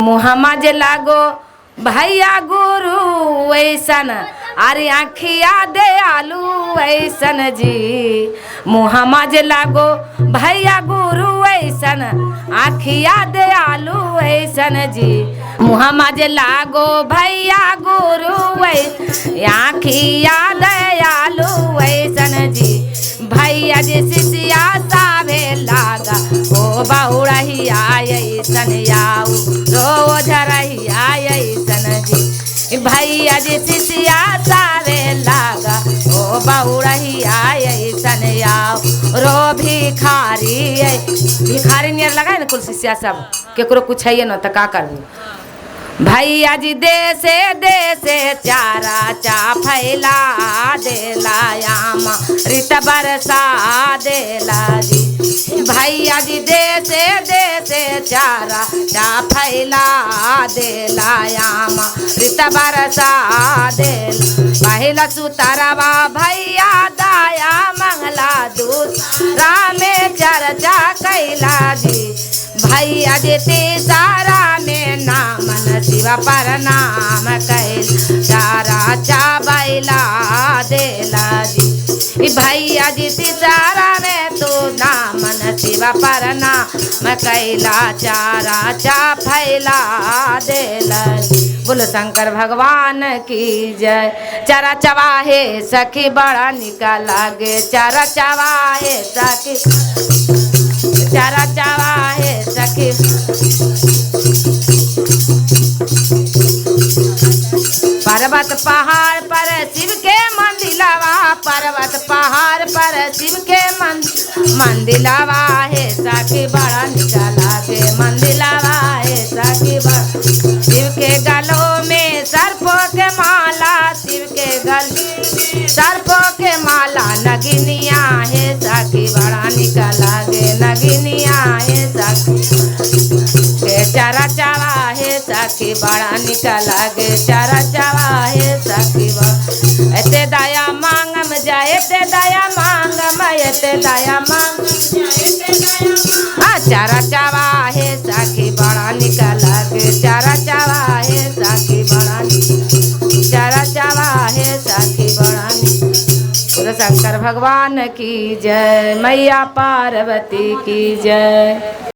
मुहम्मा जे लागो भैया गुरु ऐसन, अरे आँखिया दे आलू ऐसन जी। मुहम्मा जे लागो भैया गुरु ऐसन, आँखिया दे आलू ऐसन जी। मुहम्मा जे लागो भैया गुरु आँखिया दे आलू ऐसन जी। भैया जी शिष्या साभे लागा ओ बहुड़िया ऐसन याऊ रोज रहिया ऐसन जी। भैया जी शिष्या सावे लागा ओ बहुड़िया ऐसन याऊ रो भिखारी भिखारी नियर लगा ना कुल शिष्या सब केकरो कुछ है न त का करू। भैया जी देशे देशे चारा चा फैला देला यामा ऋत बरसा देला जी। भैया जी देशे देशे चारा चा फैला देला यामा ऋत बरसा देला। पहला सुतरवा भैया दाया मंगला दूसरा में चर्चा कैला जी। भैया जी तीसरा में नामन शिवा पर नाम कैल चारा चा बैला देला जी। भैया जी तीसरा में तू नामन शिवा पर नाम कैला चारा चा फैला देला जी। बोलो शंकर भगवान की जय। चारा चवाहे सखी बड़ा निका लागे चारा चवाहे सखी चारा चवाहे सखी। पर्वत पहाड़ पर शिव के मंदिलवा पर्वत पहाड़ पर शिव के मंदिलवा है सखी बड़ा निका लागे मंदिलवा है सखी बड़ा। शिव के गलों में सर्पों के माला शिव के गल सर्पों के माला नगिनिया है सखी बड़ा निका लागे नगिनिया है सखी। चारा चावा है सखी बड़ा निका लागे चारा चावा है सखी एते दया मांगम जाए ते दया मांगम एते दया मांग चारा चावा है सखी बड़ा निका लागे चारा चावा है सखी बड़ा चारा चावा है सखी बड़ा। बोलो शंकर भगवान की जय मैया पार्वती की जय।